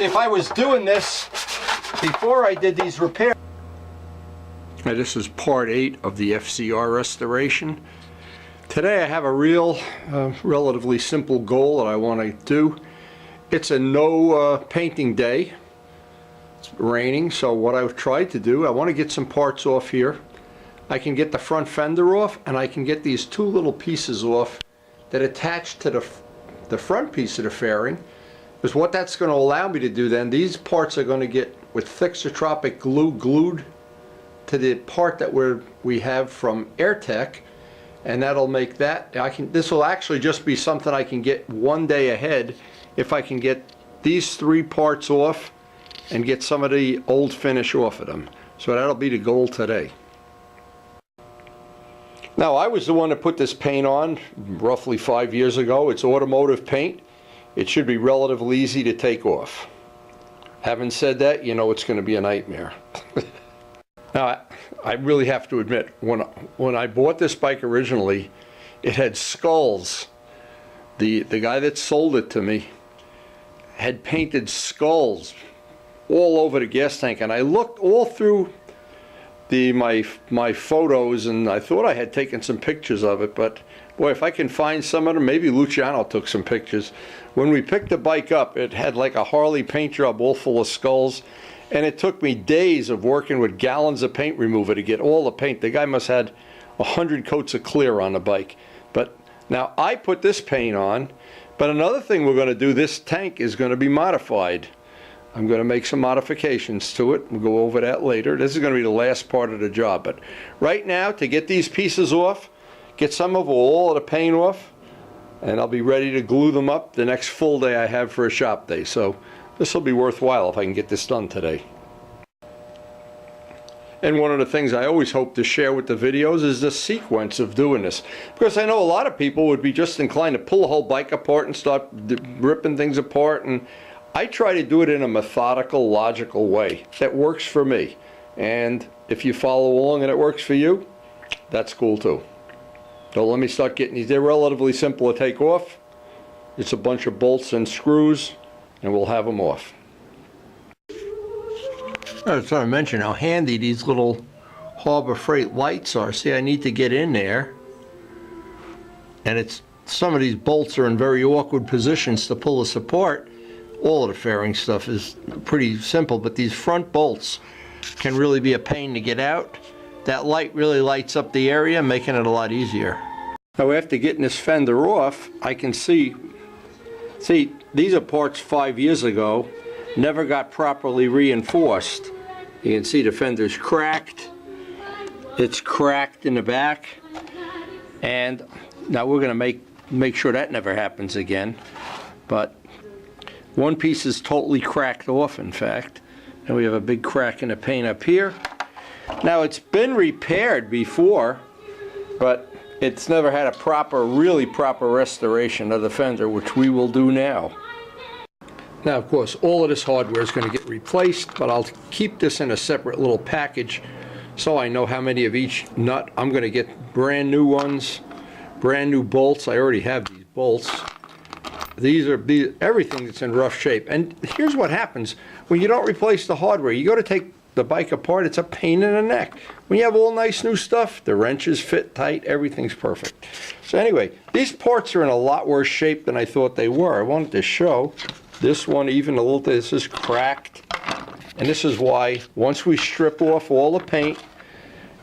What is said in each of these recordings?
if I was doing this before I did these repairs. Now, this is part 8 of the FZR restoration. Today I have a relatively simple goal that I want to do. It's a no painting day. It's raining, so what I've tried to do, I want to get some parts off here. I can get the front fender off, and I can get these 2 little pieces off that attach to the front piece of the fairing. Because what that's going to allow me to do then, these parts are going to get with thixotropic glue glued to the part that we have from AirTech, and that'll make that, this will actually just be something I can get one day ahead if I can get these 3 parts off and get some of the old finish off of them. So that'll be the goal today. Now, I was the one that put this paint on roughly 5 years ago. It's automotive paint. It should be relatively easy to take off. Having said that, you know it's going to be a nightmare. Now, I really have to admit, when I bought this bike originally, it had skulls. The guy that sold it to me had painted skulls all over the gas tank, and I looked all through my photos, and I thought I had taken some pictures of it, but boy, if I can find some of them, maybe Luciano took some pictures. When we picked the bike up, it had like a Harley paint job all full of skulls, and it took me days of working with gallons of paint remover to get all the paint. The guy must have had 100 coats of clear on the bike. But now I put this paint on, but another thing we're going to do, this tank is going to be modified. I'm going to make some modifications to it. We'll go over that later. This is going to be the last part of the job. But right now, to get these pieces off, get some of all of the paint off, and I'll be ready to glue them up the next full day I have for a shop day. So this will be worthwhile if I can get this done today. And one of the things I always hope to share with the videos is the sequence of doing this. Because I know a lot of people would be just inclined to pull a whole bike apart and start ripping things apart, and I try to do it in a methodical, logical way that works for me. And if you follow along and it works for you, that's cool too. So let me start getting these. They're relatively simple to take off. It's a bunch of bolts and screws, and we'll have them off. I was trying to mention how handy these little Harbor Freight lights are. See, I need to get in there, and some of these bolts are in very awkward positions to pull this apart. All of the fairing stuff is pretty simple, but these front bolts can really be a pain to get out. That light really lights up the area, making it a lot easier. Now, after getting this fender off, I can see these are parts 5 years ago, never got properly reinforced. You can see the fender's cracked. It's cracked in the back, and now we're going to make sure that never happens again. But one piece is totally cracked off, in fact, and we have a big crack in the paint up here. Now, it's been repaired before, but it's never had a really proper restoration of the fender, which we will do now. Now, of course, all of this hardware is going to get replaced, but I'll keep this in a separate little package so I know how many of each nut. I'm going to get brand new ones, brand new bolts. I already have these bolts. These are everything that's in rough shape. And here's what happens when you don't replace the hardware. You go to take the bike apart, it's a pain in the neck. When you have all nice new stuff, the wrenches fit tight, everything's perfect. So anyway, these parts are in a lot worse shape than I thought they were. I wanted to show this one even a little. This is cracked, and this is why once we strip off all the paint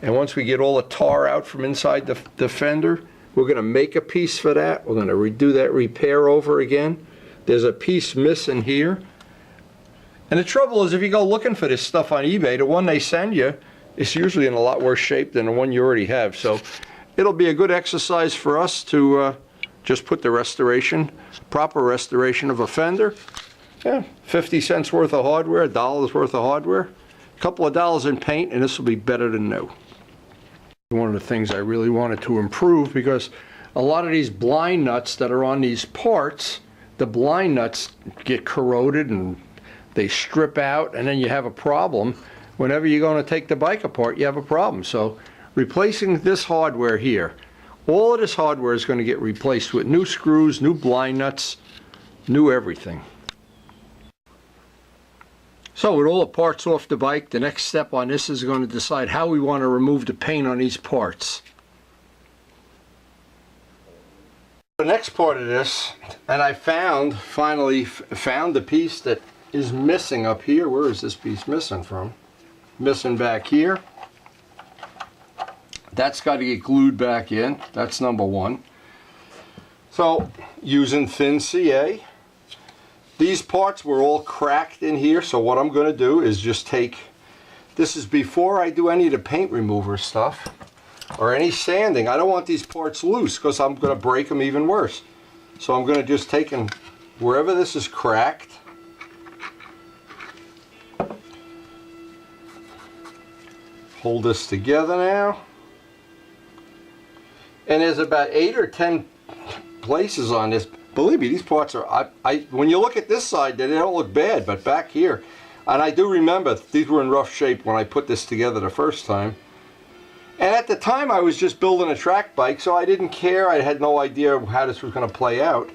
and once we get all the tar out from inside the fender, we're going to make a piece for that. We're going to redo that repair over again. There's a piece missing here. And the trouble is, if you go looking for this stuff on eBay, the one they send you is usually in a lot worse shape than the one you already have. So it'll be a good exercise for us to just put the proper restoration of a fender. Yeah, 50 cents worth of hardware, $1 worth of hardware, a couple of dollars in paint, and this will be better than new. One of the things I really wanted to improve, because a lot of these blind nuts that are on these parts, the blind nuts get corroded and they strip out, and then you have a problem. Whenever you're going to take the bike apart, you have a problem. So replacing this hardware here, all of this hardware is going to get replaced with new screws, new blind nuts, new everything. So with all the parts off the bike, the next step on this is going to decide how we want to remove the paint on these parts. The next part of this, and I finally found the piece that is missing up here. Where is this piece missing from? Missing back here. That's got to get glued back in. That's number one. So using thin CA. These parts were all cracked in here, so what I'm going to do is just take, this is before I do any of the paint remover stuff or any sanding. I don't want these parts loose because I'm going to break them even worse. So I'm going to just take and wherever this is cracked, hold this together now. And there's about 8 or 10 places on this. Believe me, these parts are, when you look at this side, they don't look bad, but back here, and I do remember these were in rough shape when I put this together the first time. And at the time I was just building a track bike, so I didn't care. I had no idea how this was going to play out.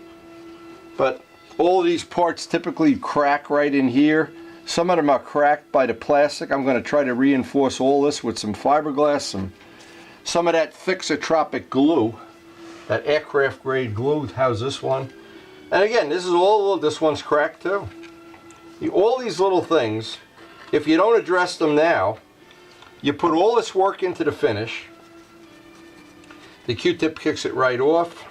But all of these parts typically crack right in here. Some of them are cracked by the plastic. I'm going to try to reinforce all this with some fiberglass, some of that Fixotropic glue. That aircraft grade glue. How's this one? And again, this is all, this one's cracked too. All these little things, if you don't address them now, you put all this work into the finish. The Q-tip kicks it right off.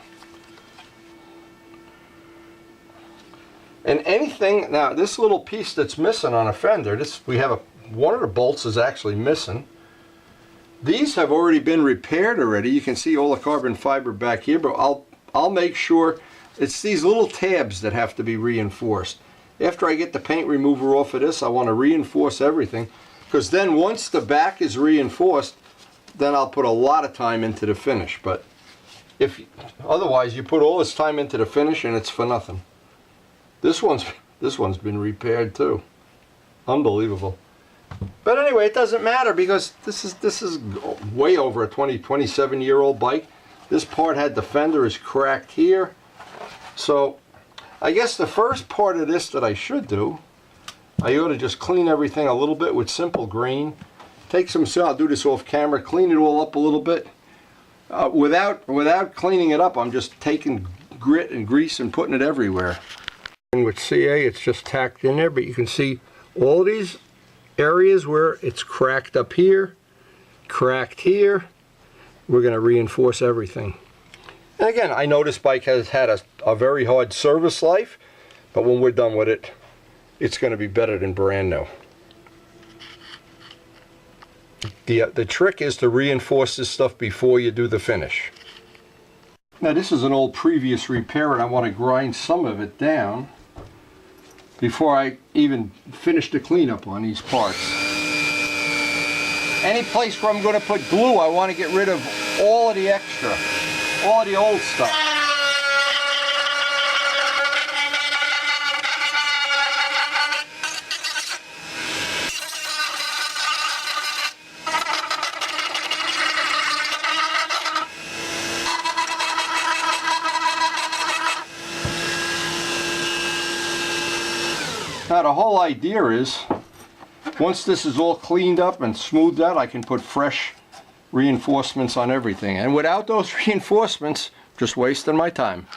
And anything, now this little piece that's missing on a fender, we have one of the bolts is actually missing. These have already been repaired already. You can see all the carbon fiber back here, but I'll make sure it's these little tabs that have to be reinforced. After I get the paint remover off of this, I want to reinforce everything, because then once the back is reinforced, then I'll put a lot of time into the finish. But otherwise you put all this time into the finish and it's for nothing. This one's been repaired too. Unbelievable. But anyway, it doesn't matter because this is way over a 27-year-old bike. This part had the fender is cracked here. So I guess the first part of this that I should do, I ought to just clean everything a little bit with simple green. Take some, I'll do this off camera, clean it all up a little bit. Without cleaning it up, I'm just taking grit and grease and putting it everywhere. And with CA, it's just tacked in there, but you can see all these areas where it's cracked up here, cracked here. We're going to reinforce everything. And again, I know this bike has had a very hard service life, but when we're done with it, it's going to be better than brand new. The trick is to reinforce this stuff before you do the finish. Now this is an old previous repair and I want to grind some of it down before I even finish the cleanup on these parts. Any place where I'm going to put glue, I want to get rid of all of the extra, all of the old stuff. Now the whole idea is, once this is all cleaned up and smoothed out, I can put fresh reinforcements on everything. And without those reinforcements, just wasting my time.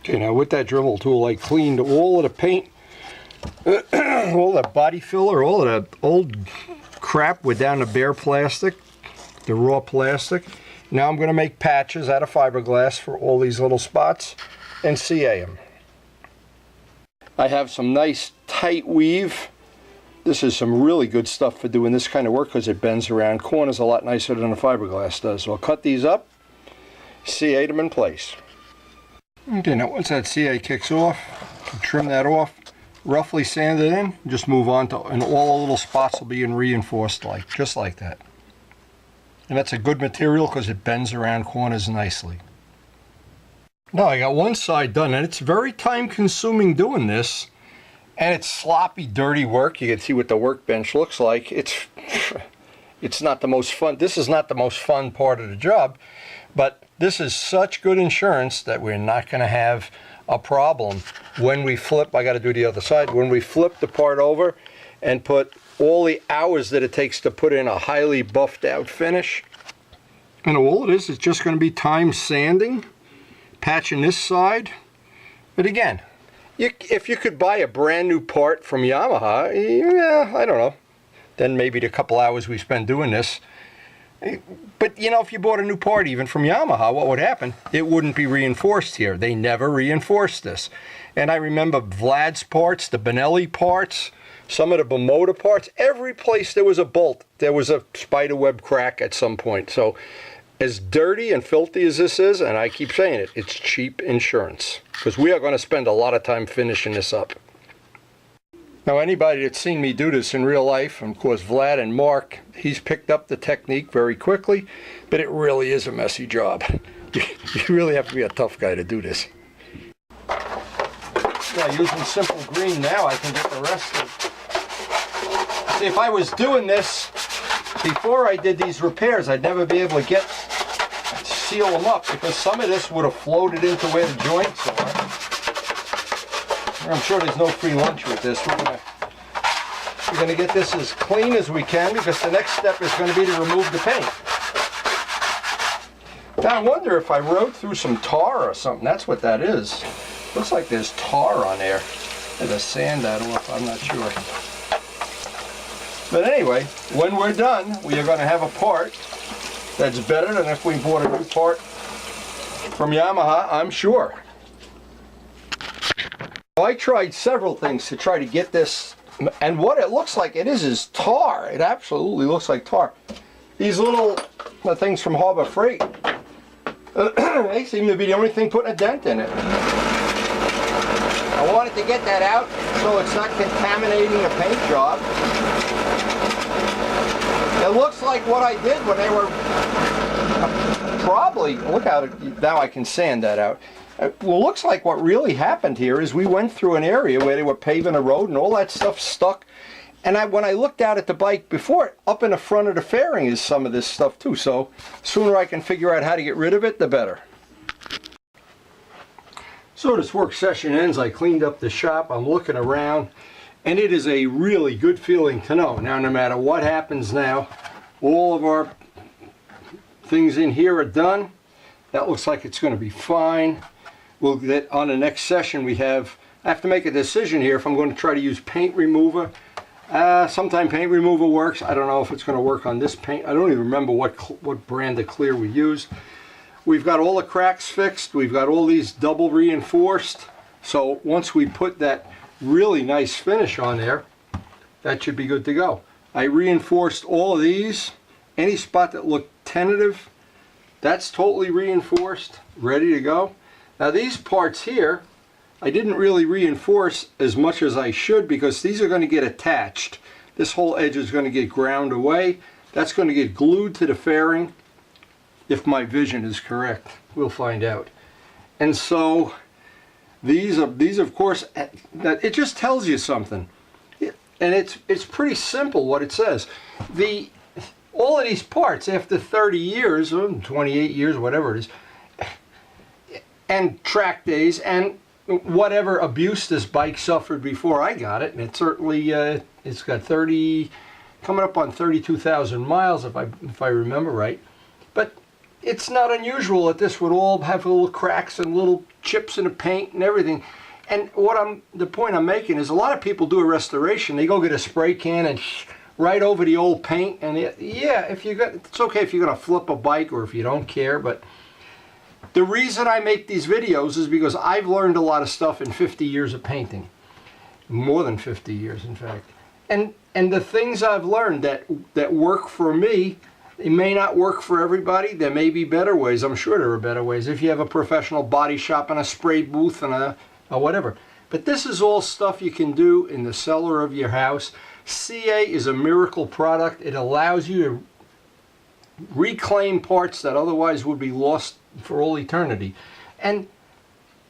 Okay, now with that Dremel tool, I cleaned all of the paint, all the body filler, all of the old crap with down the bare plastic, the raw plastic. Now I'm going to make patches out of fiberglass for all these little spots and CA them. I have some nice tight weave. This is some really good stuff for doing this kind of work because it bends around corners a lot nicer than the fiberglass does. So I'll cut these up, CA them in place. Okay, now once that CA kicks off, trim that off, roughly sand it in, just move on to, and all the little spots will be reinforced just like that. And that's a good material because it bends around corners nicely. Now I got one side done, and it's very time consuming doing this, and it's sloppy, dirty work. You can see what the workbench looks like. It's not the most fun. This is not the most fun part of the job, but this is such good insurance that we're not going to have a problem when we flip. I got to do the other side. When we flip the part over and put all the hours that it takes to put in a highly buffed out finish. And all it is just going to be time sanding, patching this side. But again, if you could buy a brand new part from Yamaha, yeah, I don't know. Then maybe the couple hours we spend doing this. But you know, if you bought a new part even from Yamaha, what would happen? It wouldn't be reinforced here. They never reinforced this. And I remember Vlad's parts, the Benelli parts, some of the Bimota parts, every place there was a bolt, there was a spiderweb crack at some point. So as dirty and filthy as this is, and I keep saying it, it's cheap insurance, because we are going to spend a lot of time finishing this up. Now, anybody that's seen me do this in real life, and of course Vlad and Mark, he's picked up the technique very quickly, but it really is a messy job. You really have to be a tough guy to do this. Now, using simple green now, I can get the rest of. See, if I was doing this before I did these repairs, I'd never be able to seal them up, because some of this would have floated into where the joints are. I'm sure there's no free lunch with this. We're gonna get this as clean as we can, because the next step is going to be to remove the paint. Now I wonder if I rode through some tar or something. That's what that is. Looks like there's tar on there. There's a sand out of, I'm not sure. But anyway, when we're done, we are going to have a part that's better than if we bought a new part from Yamaha, I'm sure. I tried several things to try to get this, and what it looks like it is tar. It absolutely looks like tar. These little things from Harbor Freight, they seem to be the only thing putting a dent in it. I wanted to get that out so it's not contaminating a paint job. It looks like what I did when they were probably, look at it, now I can sand that out. Well, looks like what really happened here is we went through an area where they were paving a road and all that stuff stuck. And when I looked out at the bike before, up in the front of the fairing is some of this stuff too. So the sooner I can figure out how to get rid of it, the better. So this work session ends. I cleaned up the shop. I'm looking around, and it is a really good feeling to know. Now, no matter what happens now, all of our things in here are done. That looks like it's going to be fine. We'll get on the next session. I have to make a decision here if I'm going to try to use paint remover. Sometimes paint remover works. I don't know if it's going to work on this paint. I don't even remember what brand of clear we used. We've got all the cracks fixed. We've got all these double reinforced. So once we put that really nice finish on there, that should be good to go. I reinforced all of these. Any spot that looked tentative, that's totally reinforced, ready to go. Now these parts here, I didn't really reinforce as much as I should, because these are going to get attached. This whole edge is going to get ground away. That's going to get glued to the fairing, if my vision is correct. We'll find out. And so these of course, it just tells you something. And it's pretty simple what it says. All of these parts, after 30 years, or 28 years, whatever it is, and track days, and whatever abuse this bike suffered before I got it, and it certainly, it's got coming up on 32,000 miles if I remember right. But it's not unusual that this would all have little cracks and little chips in the paint and everything. And the point I'm making is, a lot of people do a restoration. They go get a spray can and right over the old paint, and yeah, it's okay if you're gonna flip a bike or if you don't care. But the reason I make these videos is because I've learned a lot of stuff in 50 years of painting, more than 50 years in fact. And the things I've learned that work for me, they may not work for everybody. There may be better ways. I'm sure there are better ways if you have a professional body shop and a spray booth and a whatever. But this is all stuff you can do in the cellar of your house. CA is a miracle product. It allows you to reclaim parts that otherwise would be lost for all eternity. And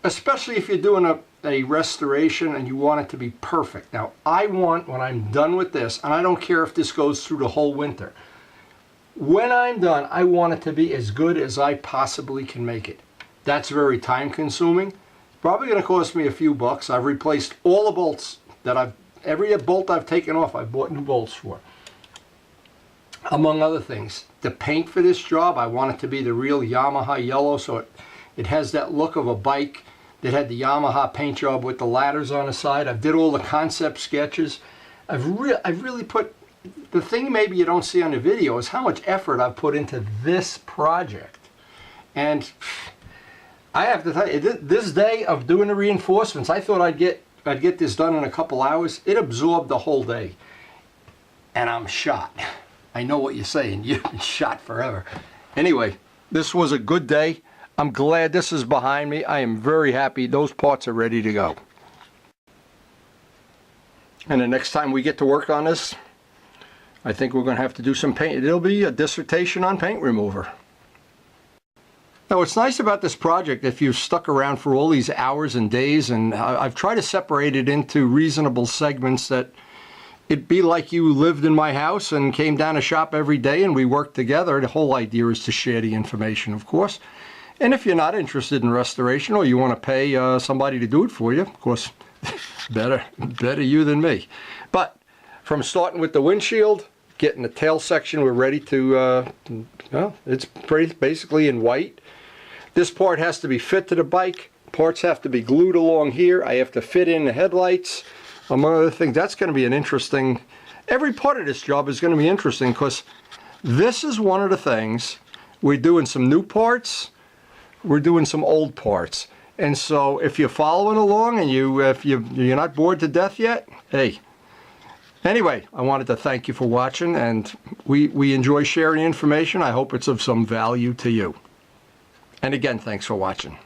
especially if you're doing a restoration and you want it to be perfect. Now, I want, when I'm done with this, and I don't care if this goes through the whole winter, when I'm done, I want it to be as good as I possibly can make it. That's very time consuming, Probably going to cost me a few bucks. I've replaced all the bolts that every bolt I've taken off, I've bought new bolts for. Among other things, the paint for this job, I want it to be the real Yamaha yellow, so it has that look of a bike that had the Yamaha paint job with the ladders on the side. I did all the concept sketches. I've really put, the thing maybe you don't see on the video is how much effort I've put into this project. And I have to tell you, this day of doing the reinforcements, I thought I'd get this done in a couple hours. It absorbed the whole day. And I'm shot. I know what you're saying, you've been shot forever. Anyway, this was a good day. I'm glad this is behind me. I am very happy those parts are ready to go. And the next time we get to work on this, I think we're going to have to do some paint. It'll be a dissertation on paint remover. Now what's nice about this project, if you've stuck around for all these hours and days, and I've tried to separate it into reasonable segments that it'd be like you lived in my house and came down to shop every day and we worked together. The whole idea is to share the information, of course. And if you're not interested in restoration or you want to pay somebody to do it for you, of course, better you than me. But from starting with the windshield, getting the tail section, we're ready to, well, it's basically in white. This part has to be fit to the bike. Parts have to be glued along here. I have to fit in the headlights. Among other things, that's going to be an interesting, every part of this job is going to be interesting because this is one of the things, we're doing some new parts, we're doing some old parts. And so if you're following along and if you're not bored to death yet, hey. Anyway, I wanted to thank you for watching, and we enjoy sharing information. I hope it's of some value to you. And again, thanks for watching.